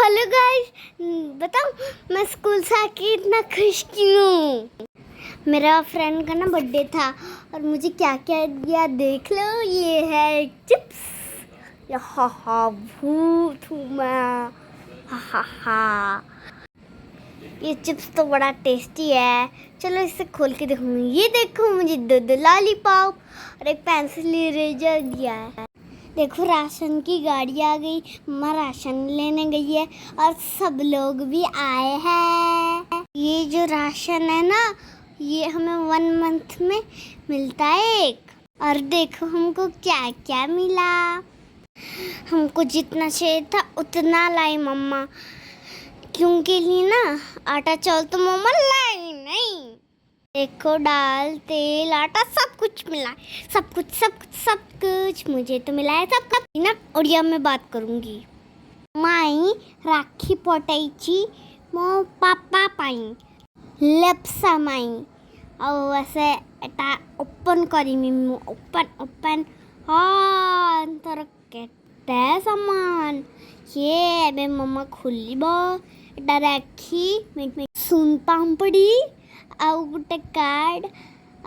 Hello guys, बताओ मैं school से आके इतना खुश क्यों। मेरा फ्रेंड का ना बर्थडे था और मुझे क्या क्या दिया देख लो। ये है चिप्स, हा भूत हूँ मैं, हा। ये चिप्स तो बड़ा टेस्टी है। चलो इसे खोल के देखूंगी। ये देखो, मुझे दो लॉलीपॉप और एक पेंसिल इरेजर दिया है। देखो राशन की गाड़ी आ गई, मम्मा राशन लेने गई है और सब लोग भी आए हैं। ये जो राशन है ना, ये हमें 1 मंथ में मिलता है एक। और देखो हमको क्या क्या मिला। हमको जितना चाहिए था उतना लाई मम्मा, क्योंकि लिए ना आटा चावल तो मम्मा लाई नहीं। देखो दाल तेल आटा सब कुछ मिला है, सब कुछ मुझे तो मिला है सब कुछ ना। उड़िया में बात करूंगी। माई राखी पटायची मो पापा पाई लेप्सा माई और वैसे एटा ओपन करी मिम्मू ओपन हाँ तर केते सामान ये बे मम्मा खुली बो एटा राखी मिट सुन पापड़ी आउ गुटे कार्ड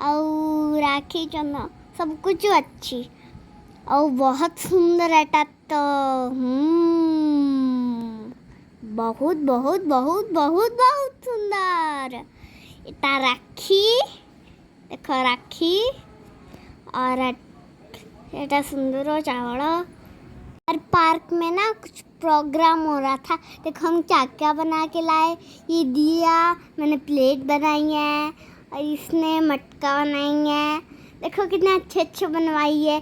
आउ राखी चंद सब कुछ अच्छी और बहुत सुंदर एटा तो बहुत बहुत बहुत बहुत बहुत सुंदर एटा राखी। देखो राखी और एटा सुंदर हो चावल। और पार्क में ना कुछ प्रोग्राम हो रहा था। देखो हम क्या क्या बना के लाए। ये दिया मैंने प्लेट बनाई है और इसने मटका बनाई है। देखो कितने अच्छे बनवाई है।